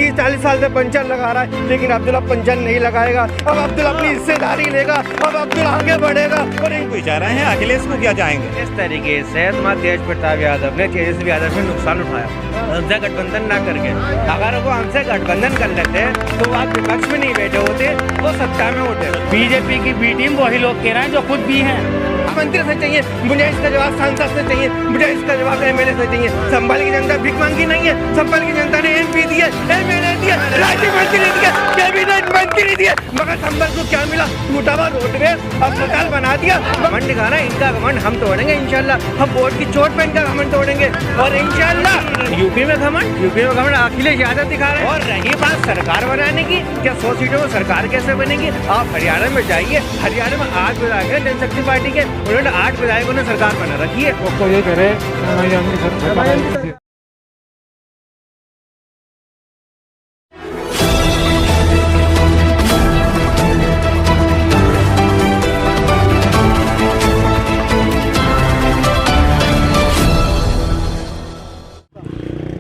30-40 साल से पेंशन लगा रहा है, लेकिन अब्दुल अब पेंशन नहीं लगाएगा। अब अब्दुल अपनी हिस्सेदारी लेगा, अब अब्दुल आगे बढ़ेगा। और इनको चाह रहे हैं अखिलेश को क्या चाहेंगे? इस तरीके से तुम्हारा तेज प्रताप यादव ने तेजस्वी यादव से नुकसान उठाया, हमसे गठबंधन ना करके। अगर वो हमसे गठबंधन कर लेते तो आप विपक्ष में नहीं बैठे होते, वो सत्ता में होते। बीजेपी की बी टीम वही लोग कह रहे हैं जो खुद भी हैं। मंत्री से चाहिए मुझे इसका जवाब, सांसद से चाहिए मुझे इसका जवाब, एमएलए से चाहिए। संभल की जनता भीख मांगी नहीं है, संभल की जनता ने एमपी दिए, एमएलए दिए, राज्य मंत्री दिए, कैबिनेट मंत्री दिए, मगर संभल को क्या मिला? टूटा हुआ रोडवेज अस्पताल बना दिया। घमंड दिखाना, इनका घमंड हम तोड़ेंगे इंशाल्लाह। हम वोट की चोट पे इनका घमंड तोड़ेंगे और इंशाल्लाह यूपी में घमंड अखिलेश यादव दिखा रहे हैं। और रही बात सरकार बनाने की, क्या 100 सीटों में सरकार कैसे बनेगी? आप हरियाणा में जाइए, हरियाणा में 8 विधायक हैं जनशक्ति पार्टी के, उन्होंने 8 विधायकों ने सरकार बना रखी है। वो ये करे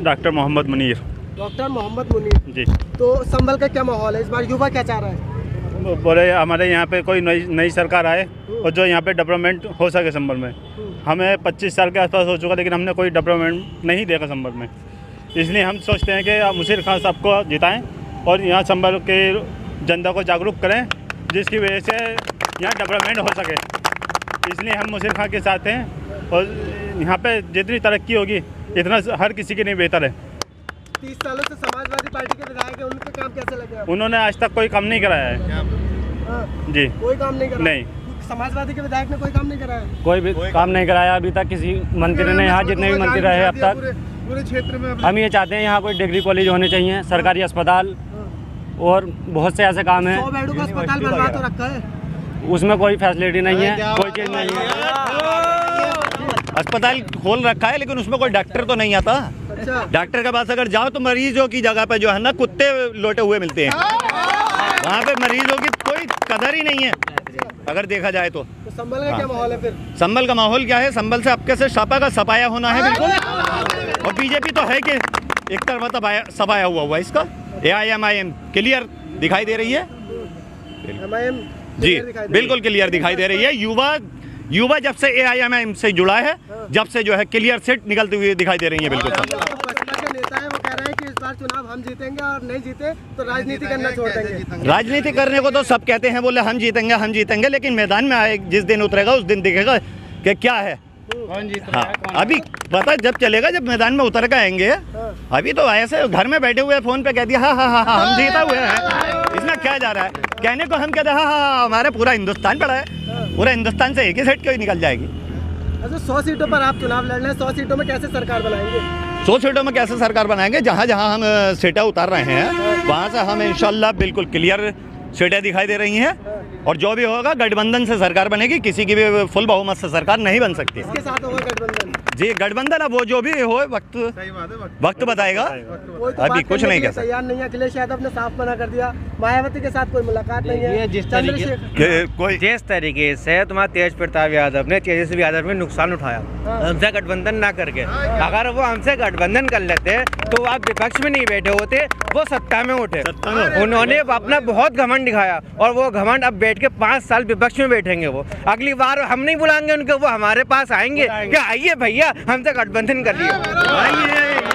डॉक्टर मोहम्मद मुनीर। डॉक्टर मोहम्मद मुनीर जी। तो संभल का क्या माहौल है इस बार? युवा क्या चाह रहा है? बोले हमारे यहाँ पे कोई नई सरकार आए और जो यहाँ पे डेवलपमेंट हो सके संभल में। हमें 25 साल के आसपास हो चुका, लेकिन हमने कोई डेवलपमेंट नहीं देखा संभल में। इसलिए हम सोचते हैं कि मुशीर खान साहब को जिताएं और यहाँ संभल के जनता को जागरूक करें, जिसकी वजह से यहाँ डेवलपमेंट हो सके। इसलिए हम मुशीर खान के साथ हैं और यहाँ पे जितनी तरक्की होगी इतना हर किसी के लिए बेहतर है। 30 सालों से समाजवादी पार्टी के विधायक हैं, उनके काम कैसे लगे आपको? उन्होंने आज तक कोई काम नहीं कराया है। हाँ, जी। कोई काम नहीं करा? नहीं। समाजवादी के विधायक ने कोई काम नहीं कराया? कोई भी काम नहीं कराया अभी तक किसी मंत्री ने। यहाँ जितने भी मंत्री रहे अब तक, पूरे क्षेत्र में हम ये चाहते हैं यहाँ कोई डिग्री कॉलेज होने चाहिए, सरकारी अस्पताल और बहुत से ऐसे काम हैं। 100 बेडों का अस्पताल बनवा तो रखा है, उसमें कोई फैसिलिटी नहीं है, कोई चीज़ नहीं है। अस्पताल खोल रखा है लेकिन उसमें कोई डॉक्टर तो नहीं आता। अच्छा। डॉक्टर के पास अगर जाओ तो मरीजों की जगह पे जो है ना कुत्ते लोटे हुए मिलते हैं। वहाँ पे मरीजों की कोई कदर ही नहीं है अगर देखा जाए तो संभल का क्या माहौल है फिर? संभल का माहौल क्या है? संभल से आपके से सपा का सफाया होना है बिल्कुल। और बीजेपी तो है कि एक तरफा सफाया हुआ इसका। AIM क्लियर दिखाई दे रही है जी, बिल्कुल क्लियर दिखाई दे रही है। युवा जब से AIM से जुड़ा है, जब से जो है क्लियर सेट निकलती हुई दिखाई दे रही है बिल्कुल। बसपा के नेता है, वो कह रहे हैं कि इस बार चुनाव हम जीतेंगे और नहीं जीते तो राजनीति करना छोड़ देंगे। राजनीति करने को तो सब कहते हैं, बोले हम जीतेंगे, लेकिन मैदान में आए जिस दिन उतरेगा उस दिन दिखेगा कि क्या है। हाँ, अभी पता जब चलेगा जब मैदान में उतर के आएंगे। अभी तो ऐसे घर में बैठे हुए फोन पे कह दिया हाँ हम जीता हुए हैं। इसमें क्या जा रहा है? कहने को हम कहते हैं हाँ हमारे पूरा हिंदुस्तान पड़ा है, पूरा हिंदुस्तान से एक ही सीट क्यों निकल जाएगी। अच्छा, 100 सीटों पर आप चुनाव लड़ रहे हैं, 100 सीटों में कैसे सरकार बनाएंगे? 100 सीटों में कैसे सरकार बनाएंगे? जहाँ हम सीटें उतार रहे हैं वहाँ से हम इंशाल्लाह बिल्कुल क्लियर सीटें दिखाई दे रही हैं और जो भी होगा गठबंधन से सरकार बनेगी, किसी की भी फुल बहुमत से सरकार नहीं बन सकती। इसके साथ होगा गठबंधन? जी, गठबंधन अब वो जो भी हो वक्त बताएगा। अभी कुछ नहीं कह सकते। तैयार नहीं है। अखिलेश यादव ने साफ मना कर दिया, मायावती के साथ कोई मुलाकात नहीं है। जिस तरीके से तुम्हारा तेज प्रताप यादव ने तेजस्वी यादव में नुकसान उठाया, हमसे गठबंधन ना करके। अगर वो हमसे गठबंधन कर लेते तो आप विपक्ष में नहीं बैठे होते, वो सत्ता में उठे। उन्होंने अपना बहुत घमंड दिखाया और वो घमंड अब बैठ के 5 साल विपक्ष में बैठेंगे। वो अगली बार हम नहीं बुलाएंगे उनको, वो हमारे पास आएंगे कि आइए भैया हमसे गठबंधन कर लिया।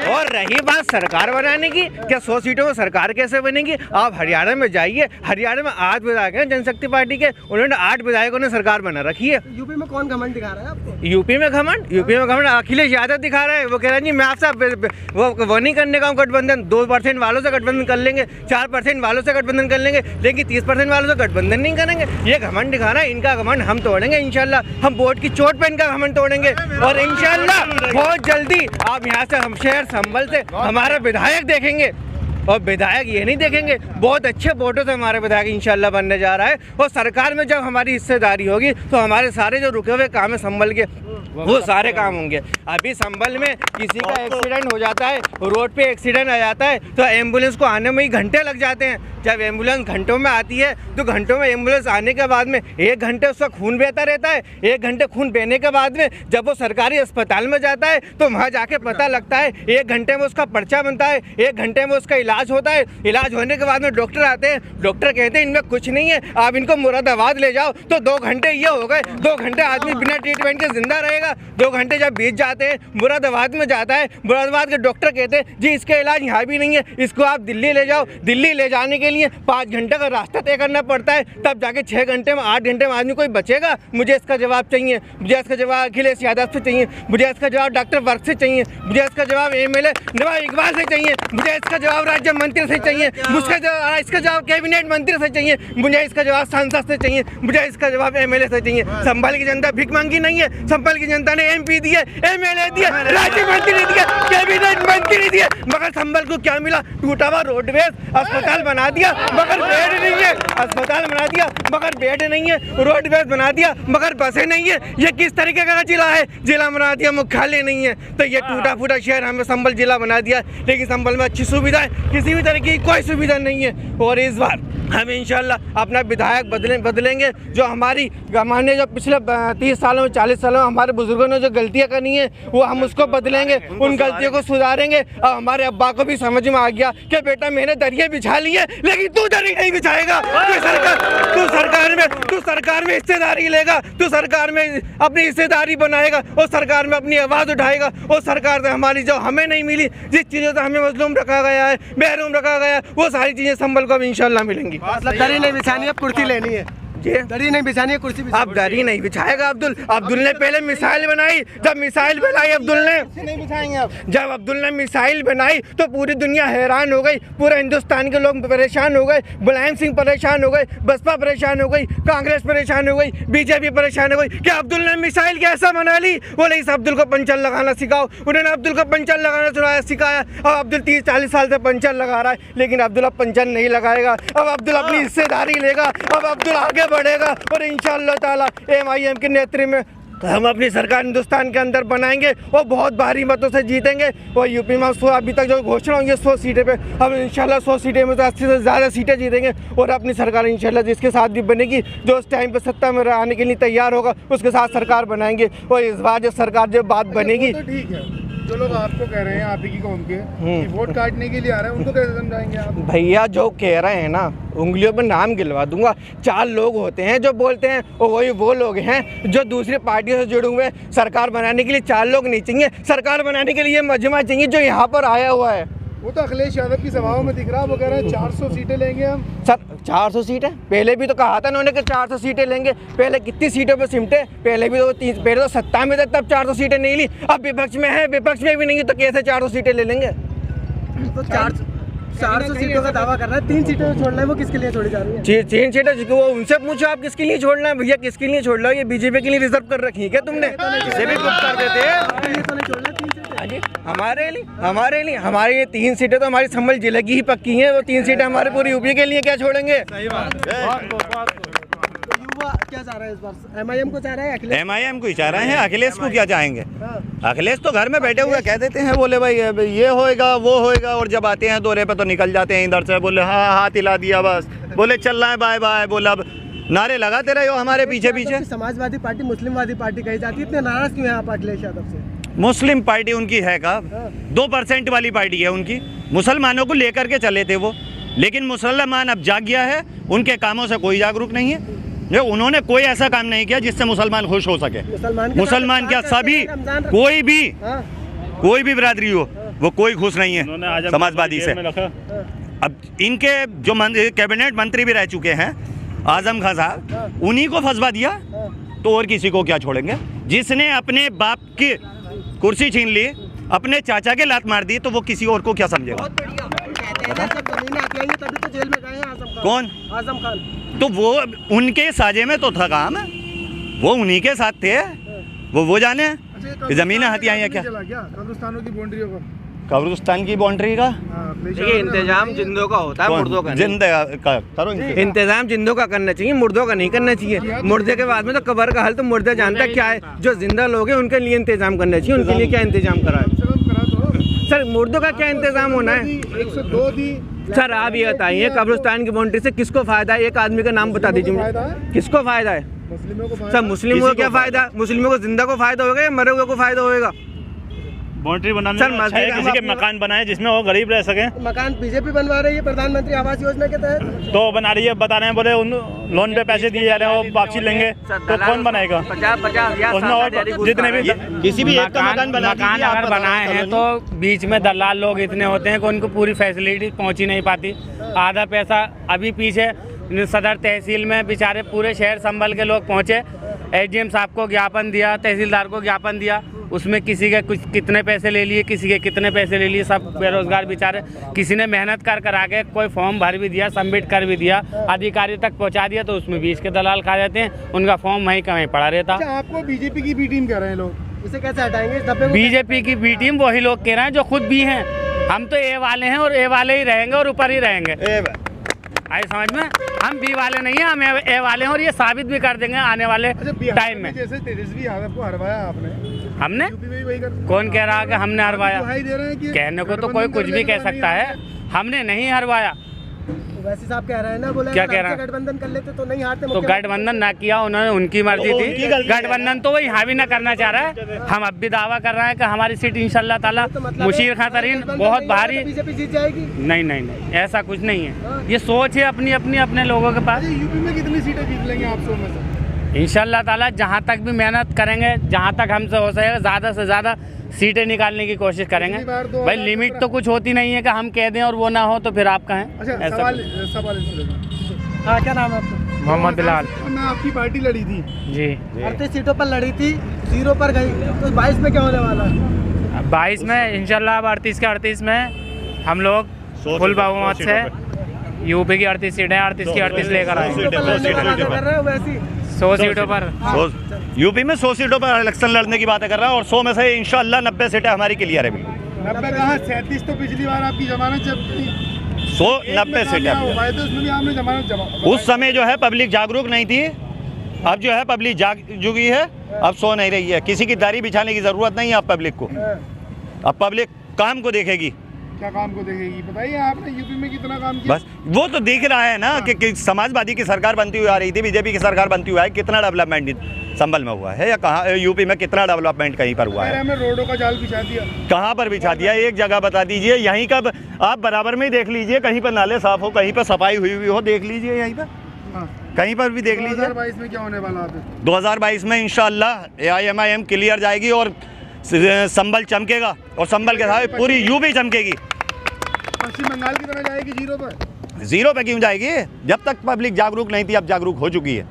और रही बात सरकार बनाने की, क्या 100 सीटों में सरकार कैसे बनेगी? आप हरियाणा में जाइए, हरियाणा में 8 विधायक हैं जनशक्ति पार्टी के, उन्होंने 8 विधायकों ने सरकार बना रखी है। यूपी में कौन घमंड दिखा रहा है आपको? यूपी में घमंड अखिलेश यादव दिखा रहे हैं। वो कह रहे हैं जी मैं आपसे वो नहीं करने का गठबंधन, 2% वालों से गठबंधन कर लेंगे, 4% वालों से गठबंधन कर लेंगे, लेकिन 30% वालों से गठबंधन नहीं करेंगे। ये घमंड दिखाना, इनका घमंड हम तोड़ेंगे इंशाल्लाह। हम वोट की चोट पे इनका घमंड तोड़ेंगे और इंशाल्लाह बहुत जल्दी आप यहाँ से हम शहर संभल से हमारा विधायक देखेंगे। और विधायक ये नहीं देखेंगे, बहुत अच्छे वोटों से हमारे विधायक इंशाल्लाह बनने जा रहा है। और सरकार में जब हमारी हिस्सेदारी होगी तो हमारे सारे जो रुके हुए काम है संभल के वो सारे काम होंगे। अभी संभल में किसी का एक्सीडेंट हो जाता है, रोड पे एक्सीडेंट आ जाता है तो एम्बुलेंस को आने में ही घंटे लग जाते हैं। जब एम्बुलेंस घंटों में आती है तो घंटों में एम्बुलेंस आने के बाद में 1 घंटे उसका खून बहता रहता है। 1 घंटे खून बहने के बाद में जब वो सरकारी अस्पताल में जाता है तो वहाँ जाके पता लगता है, 1 घंटे में उसका पर्चा बनता है, 1 घंटे में उसका इलाज होता है। इलाज होने के बाद में डॉक्टर आते हैं, डॉक्टर कहते हैं इनमें कुछ नहीं है, आप इनको मुरादाबाद ले जाओ। तो 2 घंटे ये हो गए, 2 घंटे आदमी बिना ट्रीटमेंट के जिंदा रहेगा। 2 घंटे जब बीत जाते हैं, मुरादाबाद में जाता है, मुरादाबाद के डॉक्टर कहते हैं जी इसका इलाज यहाँ भी नहीं है, इसको आप दिल्ली ले जाओ। दिल्ली ले जाने के लिए 5 घंटे का रास्ता तय करना पड़ता है, तब जाके 6 घंटे में 8 घंटे में आदमी कोई बचेगा। मुझे इसका जवाब चाहिए, मुझे इसका जवाब अखिलेश यादव से चाहिए, मुझे इसका जवाब डॉक्टर वर्क से चाहिए, मुझे इसका जवाब MLA नवाब इकबाल से चाहिए, मुझे इसका जवाब राज्य मंत्री से चाहिए, इसका जवाब कैबिनेट मंत्री से चाहिए, मुझे इसका जवाब सांसद से चाहिए, मुझे इसका जवाब MLA से चाहिए। संभल की जनता भीख मांगी नहीं है, संभल की जनता ने MP दिए, MLA दिए, राज्य मंत्री दिए, कैबिनेट मंत्री दिए, मगर संभल को क्या मिला? टूटा हुआ रोडवेज, अस्पताल बना दिया मगर बेड नहीं है, अस्पताल बना दिया मगर बेड नहीं है, रोडवेज बना दिया मगर बसें नहीं है। ये किस तरीके का जिला है? जिला बना दिया, मुख्यालय नहीं है। तो ये टूटा फूटा शहर हमें संभल जिला बना दिया, लेकिन संभल में अच्छी सुविधा है, किसी भी तरह की कोई सुविधा नहीं है। और इस बार हम इंशाल्लाह अपना विधायक बदलेंगे। जो हमने जो पिछले 30 सालों में 40 सालों में हमारे बुजुर्गों ने जो गलतियां करनी है वो हम उसको बदलेंगे, उन गलतियों को सुधारेंगे। अब हमारे अब्बा को भी समझ में आ गया कि बेटा मैंने दरिया बिछा ली है, लेकिन तू दरी नहीं बिछाएगा। तू सरकार में हिस्सेदारी लेगा, तू सरकार में अपनी हिस्सेदारी बनाएगा और सरकार में अपनी आवाज़ उठाएगा। और सरकार से हमारी जो हमें नहीं मिली, जिस चीज़ों से हमें मजलूम रखा गया है, महरूम रखा गया है, वो सारी चीज़ें संभल को अब इंशाल्लाह मिलेंगी। मतलब दरी नहीं बिछानी है, कुर्सी लेनी है। दरी नहीं बिछानी है, कुर्सी अब दरी नहीं बिछाएगा अब्दुल ने पहले मिसाइल बनाई। जब मिसाइल बनाई अब्दुल ने, नहीं बिछाएंगे आप। जब अब्दुल ने मिसाइल बनाई तो पूरी दुनिया हैरान हो गई, पूरे हिंदुस्तान के लोग परेशान हो गए। मुलायम सिंह परेशान हो गए, बसपा परेशान हो गई, कांग्रेस परेशान हो गई, BJP परेशान हो गई कि अब्दुल ने मिसाइल कैसा बना ली। बोले इस अब्दुल को पंचर लगाना सिखाओ। उन्होंने अब्दुल को पंचर लगाना सिखाया। अब अब्दुल 30-40 साल से पंचर लगा रहा है, लेकिन अब्दुल अब पंचर नहीं लगाएगा। अब अब्दुल अपनी हिस्सेदारी लेगा, अब अब्दुल आगे बढ़ेगा और इंशाअल्लाह ताला MIM के नेतृत्व में हम अपनी सरकार हिंदुस्तान के अंदर बनाएंगे और बहुत भारी मतों से जीतेंगे। और यूपी में अभी तक जो घोषणा हुई है 100 सीटें पे, हम इंशाल्लाह 100 सीटें में तो 80 से ज़्यादा सीटें जीतेंगे। और अपनी सरकार इंशाल्लाह जिसके साथ भी बनेगी, जो उस टाइम पे सत्ता में आने के लिए तैयार होगा, उसके साथ सरकार बनाएंगे। और इस बार जो सरकार जो बात बनेगी, तो ठीक है, जो लोग आपको कह रहे हैं आप ही की कौम के कि वोट काटने के लिए आ रहे हैं, उनको कैसे समझाएंगे आप? भैया जो कह रहे हैं ना, उंगलियों पर नाम गिलवा दूंगा। 4 लोग होते हैं जो बोलते हैं, और वही वो लोग हैं जो दूसरी पार्टियों से जुड़े हुए। सरकार बनाने के लिए 4 लोग नहीं चाहिए, सरकार बनाने के लिए मजमा चाहिए जो यहाँ पर आया हुआ है। वो तो अखिलेश यादव की सभाओं में दिख रहा है, वो कह रहे हैं 400 सीटें लेंगे हम। सर 400 सीटें पहले भी तो कहा था उन्होंने कि 400 सीटें लेंगे। पहले कितनी सीटों पे सिमटे? पहले भी तो पहले तो सत्ता में थे तब 400 सीटें नहीं ली। अब विपक्ष में है, विपक्ष में भी नहीं है, तो कैसे 400 सीटें ले लेंगे? तो 400 सीटों का दावा कर रहा है, 3 सीटें छोड़ना है, वो किसके लिए छोड़ी जा रही है? 3 सीटें वो उनसे पूछो आप किसके लिए छोड़ना है भैया, किसके लिए छोड़ लो? ये BJP के लिए रिजर्व कर रखी है क्या तुमने? इसे भी बुक कर देते हैं। तो नहीं छोड़ना 3 सीटें। हमारे लिए हमारी ये 3 सीटें तो हमारी संभल जिले की ही पक्की हैं। वो 3 सीटें हमारे पूरी यूपी के लिए क्या छोड़ेंगे? युवा क्या चाह रहा है इस बार? MIM को चाह रहा है, अखिलेश MIM को ही चाह रहे हैं, अखिलेश को क्या चाहेंगे? अखिलेश तो घर में बैठे हुए कह देते हैं, बोले भाई ये होएगा वो होएगा, और जब आते हैं दौरे पे तो निकल जाते हैं इधर से, बोले हाँ हाथ हिला दिया बस, बोले चल रहा है बाय बाय, बोला अब नारे लगाते रहे हो हमारे पीछे पीछे। समाजवादी पार्टी मुस्लिमवादी पार्टी कही जाती है, इतने नाराज क्यों है आप अखिलेश यादव से? मुस्लिम पार्टी उनकी है का 2% वाली पार्टी है उनकी, मुसलमानों को लेकर के चले थे वो, लेकिन मुसलमान अब जाग गया है, उनके कामों से कोई जागरूक नहीं है। जो उन्होंने कोई ऐसा काम नहीं किया जिससे मुसलमान खुश हो सके। मुसलमान क्या, सभी कोई भी बिरादरी हो, वो कोई खुश नहीं है समाजवादी से। अब इनके जो कैबिनेट मंत्री भी रह चुके हैं आजम खान साहब, उन्हीं को फंसवा दिया तो और किसी को क्या छोड़ेंगे? जिसने अपने बाप की कुर्सी छीन ली, अपने चाचा के लात मार दी, तो वो किसी और को क्या समझेगा? तभी तो जेल में गए हैं आजम खान। कौन? आजम खान। तो वो उनके साजे में तो था काम, वो उन्हीं के साथ थे, वो जाने जमीनें हथियाई है क्या? हिंदुस्तानों की बाउंड्रियों को कब्रिस्तान की बाउंड्री का देखिए इंतजाम जिंदों का होता है, मुर्दों का नहीं। जिंदा का करो इंतजाम जिंदों का करना चाहिए, मुर्दों का नहीं करना चाहिए। मुर्दे के बाद में तो कब्र का हाल तो मुर्दा जानता है क्या है। जो जिंदा लोग हैं उनके लिए इंतजाम करना चाहिए, उनके लिए क्या इंतजाम करा है सर? मुर्दों का क्या इंतजाम होना है 102 दी सर? आप ये बताइए कब्रिस्तान की बाउंड्री से किसको फायदा है? एक आदमी का नाम बता दीजिए मुझे, किसको फायदा है मुस्लिमों को सर? मुस्लिमों को क्या फायदा? मुस्लिमों को जिंदा को फायदा होगा या मरे हुए को फायदा होगा? बाउंड्री बनाने सर, में अच्छा है किसी के मकान बनाए जिसमें वो गरीब रह सके। मकान बीजेपी बनवा रही है प्रधानमंत्री आवास योजना के तहत, तो बना रही है, बता रहे हैं, बोले उन लोन पे पैसे दिए जा रहे हैं, वो वापसी लेंगे तो कौन बनाएगा? 50-50 उसमें और जितने भी किसी भी एक का मकान बना मकान अगर बनाए हैं तो बीच में दलाल लोग इतने होते हैं कि उनको पूरी फैसिलिटी पहुंच ही नहीं पाती। आधा पैसा अभी पीछे सदर तहसील में बेचारे पूरे शहर संभल के लोग पहुंचे, एसडीएम साहब को ज्ञापन दिया, तहसीलदार को ज्ञापन दिया, उसमें किसी के कुछ कितने पैसे ले लिए, किसी के कितने पैसे ले लिए, सब बेरोजगार बेचारे। किसी ने मेहनत कर करा के कोई फॉर्म भर भी दिया, सबमिट कर भी दिया, अधिकारी तक पहुंचा दिया, तो उसमें बीच के दलाल खा जाते हैं, उनका फॉर्म वहीं कहीं पड़ा रहता। आपको बीजेपी की बी टीम कह रहे हैं लोग, इसे कैसे हटाएंगे इस धब्बे को? बीजेपी की बी टीम वही लोग कह रहे हैं जो खुद भी हैं। हम तो ए वाले हैं और ए वाले ही रहेंगे और ऊपर ही रहेंगे। आई समझ में? हम बी वाले नहीं हैं, हम ए वाले हैं और ये साबित भी कर देंगे आने वाले टाइम में। जैसे तेजस्वी यादव को हरवाया आपने, हमने यूपी में भी वही कर कौन कह रहा है कि हमने हरवाया? दुहाई दे रहे हैं कि कहने को तो कोई कुछ भी कह सकता है, हमने नहीं हरवाया। वैसे साहब कह रहे हैं ना, बोले क्या अगर कह रहा है? गठबंधन कर लेते तो नहीं हारते। तो गठबंधन ना किया उन्होंने, उनकी मर्जी थी। गठबंधन तो वो यहाँ भी ना करना चाह रहा है। हम अब भी दावा कर रहे हैं कि हमारी सीट इंशाल्लाह ताला मुशीर खां तरीन बहुत भारी। बीजेपी जीत जाएगी? नहीं नहीं नहीं, ऐसा कुछ नहीं है। ये सोच है अपनी अपनी अपने लोगों के पास। यूपी में कितनी सीटें जीत लेंगे आप 100 में से? इंशाल्लाह ताला जहाँ तक भी मेहनत करेंगे, जहाँ तक हमसे हो सकेगा ज़्यादा से ज़्यादा सीटें निकालने की कोशिश करेंगे। भाई लिमिट तो कुछ होती नहीं है कि हम कह दें और वो ना हो तो फिर आप कहें। अच्छा, ऐसा सवाल हाँ, क्या नाम है आपका? मोहम्मद बिलाल मैं आपकी पार्टी लड़ी थी जी। 38 सीटों पर लड़ी थी, 0 पर गई, तो 22 में क्या होने वाला है? 22 में इंशाल्लाह अब 38 के 38 में हम लोग फुल बहुमत से यूपी की 38 सीटें 38 की 38 लेकर आए। 100 सीटों पर यूपी में 100 सीटों पर इलेक्शन लड़ने की बातें कर रहा है और 100 में से इंशाल्लाह 90 सीटें हमारी क्लियर है। बिल्कुल 90 कहाँ, 37 तो पिछली बार आपकी जमानत जब 190 सीटें उसमें भी आपने जमानत जमा। उस समय जो है पब्लिक जागरूक नहीं थी, अब जो है पब्लिक जाग चुकी है, अब सो नहीं रही है। किसी की दाढ़ी बिछाने की जरूरत नहीं है अब पब्लिक को, अब पब्लिक काम को देखेगी। क्या काम को देखेगी बताइए? आपने यूपी में कितना काम किया? बस वो तो दिख रहा है ना कि समाजवादी की सरकार बनती हुई आ रही थी, बीजेपी की सरकार बनती हुई है, कितना डेवलपमेंट संभल में हुआ है या कहाँ यूपी में कितना डेवलपमेंट कहीं पर हुआ है? हमें रोडों का जाल बिछा दिया। कहाँ पर बिछा दिया? एक जगह बता दीजिए। यहीं का आप बराबर में ही देख लीजिए, कहीं पर नाले साफ हो, कहीं पर सफाई हुई हुई हो, देख लीजिए यहीं पर, कहीं पर भी देख लीजिए। 2022 में क्या होने वाला है? 2022 में इंशाल्लाह AIMIM क्लियर जाएगी और संभल चमकेगा और संभल के साथ पूरी यूपी चमकेगी। पश्चिम बंगाल की तरह जाएगी 0 पर? 0 पे क्यों जाएगी? जब तक पब्लिक जागरूक नहीं थी, अब जागरूक हो चुकी है।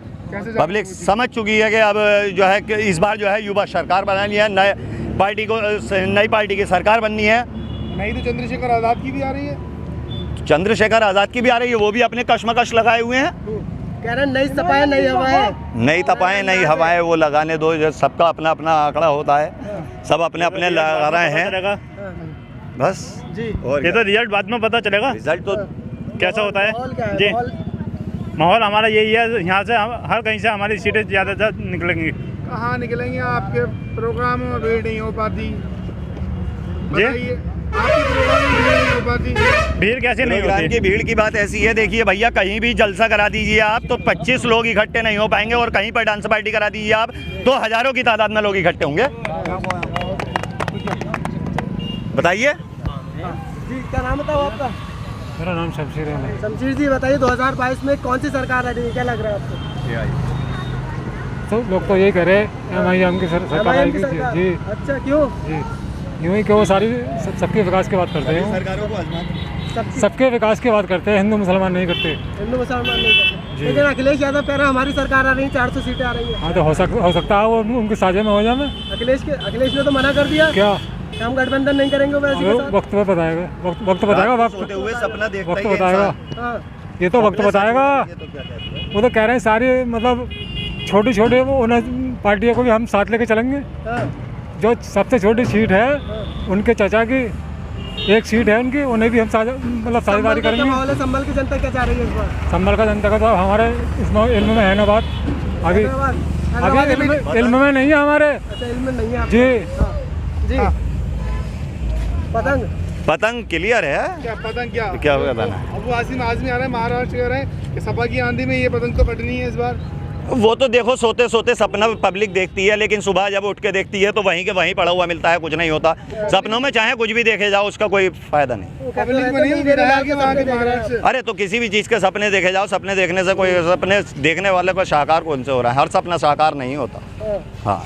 पब्लिक समझ चुकी है कि अब जो है कि इस बार जो है युवा सरकार बनानी है, नई पार्टी की सरकार बननी है। नहीं तो चंद्रशेखर आज़ाद की भी आ रही है। चंद्रशेखर आज़ाद की भी आ रही है, वो भी अपने कश्मकश लगाए हुए हैं। कह रहे हैं नई तपाएं नई हवाएं, नई तपाएं नई हवाएं, वो लगाने दो, सबका अपना अपना आंकड़ा होता है, सब अपने अपने लगा रहे हैं बस जी। और ये तो रिजल्ट बाद में पता चलेगा, रिजल्ट तो कैसा होता है माहौल क्या है? जी। माहौल हमारा यही है, यहाँ से हर कहीं से हमारी सीटें ज़्यादा से ज़्यादा निकलेंगी। कहाँ निकलेंगे? आपके प्रोग्राम में भीड़ नहीं हो पाती, बताइए। आपके प्रोग्राम में भीड़ नहीं हो पाती। भीड़ कैसे नहीं प्रोग्राम होती? की भीड़ की बात ऐसी है, देखिए भैया, कहीं भी जलसा करा दीजिए आप तो 25 लोग इकट्ठे नहीं हो पाएंगे, और कहीं पर डांस पार्टी करा दीजिए आप तो हजारों की तादाद में लोग इकट्ठे होंगे। बताइए जी, क्या नाम बताओ आपका? मेरा नाम शमशीर है। शमशीर जी, बताइए 2022 में कौन सी सरकार आएगी, क्या लग रहा है आपको? तो लोग तो यही कह रहे हैं MIM की सरकार MIM आएगी की सरकार? जी अच्छा, क्यों? जी, यूँ ही कि वो सारी सबके विकास की बात करते हैं, सरकारों को सबके विकास की बात करते हैं, हिंदू मुसलमान नहीं करते। हिंदू मुसलमान नहीं करते, लेकिन अखिलेश यादव कह रहे हैं हमारी सरकार आ रही है, 400 सीटें आ रही है। हाँ, तो हो सकता है वो उनके साझे में हो जाए। अखिलेश ने तो मना कर दिया क्या हम गठबंधन नहीं करेंगे वैसे के साथ। वक्त बताएगा, वक्त बताएगा, सोते हुए सपना देखता वक्त ही है बताएगा, इंसान। हाँ, ये तो वक्त बताएगा। ये तो क्या कहते हैं? वो तो कह रहे हैं सारी मतलब छोटे छोटे वो उन पार्टियों को भी हम साथ लेके चलेंगे। हाँ, जो सबसे छोटी सीट है उनके चाचा की, एक सीट है उनकी, उन्हें भी हम मतलब साझेदारी संभल का क्या करेंगे। माहौल है? संभल की जनता क्या चाह रही है इस बार? संभल का जनता का तो हमारे इसमें इल्म में है ना बात, अभी हैदराबाद हैदराबाद अभी में- इल्म में नहीं है हमारे। अच्छा, इल्म में नहीं है जी। आपको? हाँ, जी। पतंग पतंग क्लियर है, क्या पतंग क्या क्या बताना है? अब वो आसिम आजमी आ रहे हैं महाराष्ट्र कह रहे हैं कि सपा की आंधी में ये पतंग तो फटनी है इस बार। वो तो देखो सोते सोते सपना पब्लिक देखती है, लेकिन सुबह जब उठ के देखती है तो वहीं के वहीं पड़ा हुआ मिलता है, कुछ नहीं होता। सपनों में चाहे कुछ भी देखे जाओ, उसका कोई फायदा नहीं। पब्लिक बनी है विधायक है वहाँ के महाराष्ट्र से। अरे तो किसी भी चीज़ के सपने देखे जाओ, सपने देखने से कोई सपने देखने वाले को साकार कौन से हो रहा है? हर सपना साकार नहीं होता। हाँ,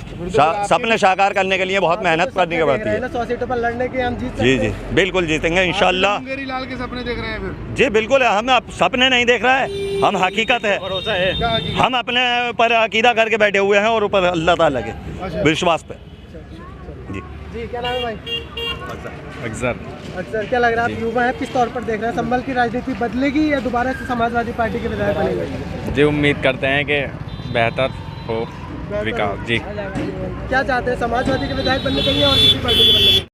सपने साकार करने के लिए बहुत मेहनत करनी पड़ती है। 100 सीटों पर लड़ने के हम जीत सकते जी हैं। जी बिल्कुल जीतेंगे इंशाल्लाह। मुंगेरी लाल के सपने देख रहे हैं फिर? जी बिल्कुल, हम अब सपने नहीं देख रहे हैं, हम हकीकत है। भरोसा है। क्या हकीकत? हम अपने पर अकीदा करके बैठे हुए हैं और ऊपर अल्लाह ताला के विश्वास पे। जी जी, क्या नाम है भाई? अक्सर अक्सर, क्या लग रहा है आप युवा है, किस तौर पर देख रहे हैं? संभल की राजनीति बदलेगी या दोबारा से समाजवादी पार्टी के विधायक बनेगा? जी उम्मीद करते हैं कि बेहतर हो विकास जी। क्या चाहते हैं, समाजवादी के विधायक बनने चाहिए और किसी पार्टी के बनने चाहिए?